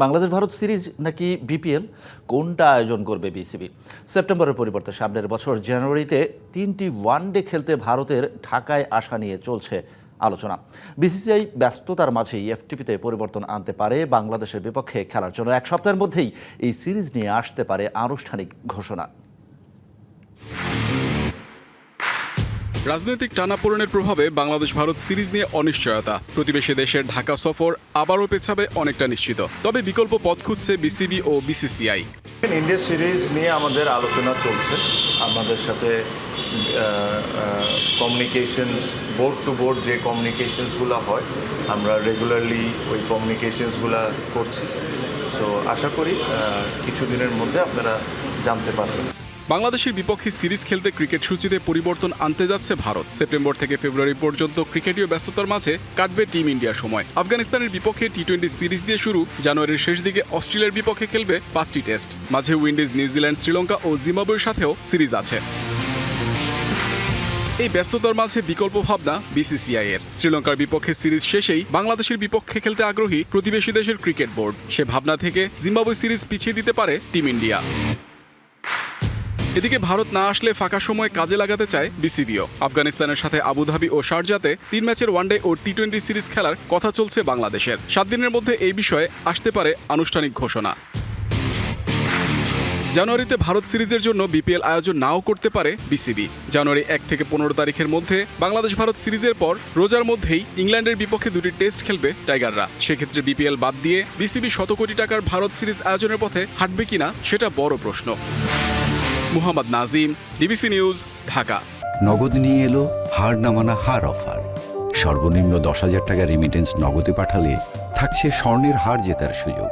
Bangladesh Bharat series নাকি BPL, কোনটা আয়োজন করবে বিসিবি? সেপ্টেম্বরের পরিবর্তে সামনের বছর জানুয়ারিতে 3টি ওয়ানডে খেলতে ভারতের ঢাকায় আসা নিয়ে চলছে আলোচনা। বিসিসিআই ব্যস্ততার মাঝেই এফটিপিতে পরিবর্তন আনতে পারে। বাংলাদেশের বিপক্ষে খেলার জন্য এক সপ্তাহের মধ্যেই এই সিরিজ নিয়ে আসতে পারে আনুষ্ঠানিক ঘোষণা। রাজনৈতিক টানাপোড়েনের প্রভাবে বাংলাদেশ ভারত সিরিজ নিয়ে অনিশ্চয়তা। প্রতিবেশী দেশের ঢাকা সফর আবারও পেছাবে অনেকটা নিশ্চিত। তবে বিকল্প পথ খুঁজছে বিসিবি ও বিসিসিআই। ইন্ডিয়া সিরিজ নিয়ে আমাদের আলোচনা চলছে। আমাদের সাথে কমিউনিকেশনস, বোর্ড টু বোর্ড যে কমিউনিকেশনসগুলো হয়, আমরা রেগুলারলি ওই কমিউনিকেশনসগুলো করছি। তো আশা করি কিছুদিনের মধ্যে আপনারা জানতে পারবেন। বাংলাদেশের বিপক্ষে সিরিজ খেলতে ক্রিকেট সূচিতে পরিবর্তন আনতে যাচ্ছে ভারত। সেপ্টেম্বর থেকে ফেব্রুয়ারি পর্যন্ত ক্রিকেটীয় ব্যস্ততার মাঝে কাটবে টিম ইন্ডিয়ার সময়। আফগানিস্তানের বিপক্ষে টি-20 সিরিজ দিয়ে শুরু, জানুয়ারির শেষ দিকে অস্ট্রেলিয়ার বিপক্ষে খেলবে 5টি টেস্ট। মাঝে উইন্ডিজ, নিউজিল্যান্ড, শ্রীলঙ্কা ও জিম্বাবুয়ের সাথেও সিরিজ আছে। এই ব্যস্ততার মাঝে বিকল্প ভাবনা বিসিসিআই এর। শ্রীলঙ্কার বিপক্ষে সিরিজ শেষেই বাংলাদেশের বিপক্ষে খেলতে আগ্রহী প্রতিবেশী দেশের ক্রিকেট বোর্ড। সে ভাবনা থেকে জিম্বাবুয়ে সিরিজ পিছিয়ে দিতে পারে টিম ইন্ডিয়া। এদিকে ভারত না আসলে ফাঁকা সময় কাজে লাগাতে চায় বিসিবিও। আফগানিস্তানের সাথে আবুধাবি ও শারজাতে 3 ম্যাচের ওয়ানডে ও টি-20 সিরিজ খেলার কথা চলছে বাংলাদেশের। 7 দিনের মধ্যে এই বিষয়ে আসতে পারে আনুষ্ঠানিক ঘোষণা। জানুয়ারিতে ভারত সিরিজের জন্য বিপিএল আয়োজন নাও করতে পারে বিসিবি। জানুয়ারি 1 থেকে 15 তারিখের মধ্যে বাংলাদেশ ভারত সিরিজের পর রোজার মধ্যেই ইংল্যান্ডের বিপক্ষে 2টি টেস্ট খেলবে টাইগাররা। সেক্ষেত্রে বিপিএল বাদ দিয়ে বিসিবি শত কোটি টাকার ভারত সিরিজ আয়োজনের পথে হাঁটবে কিনা সেটা বড় প্রশ্ন। Muhammad Nazim, DBC news, Dhaka. নগদ নিয়ে এলো হার না মানা হার অফার। সর্বনিম্ন 10,000 টাকা রেমিটেন্স নগদে পাঠালে থাকছে স্বর্ণের হার জেতার সুযোগ।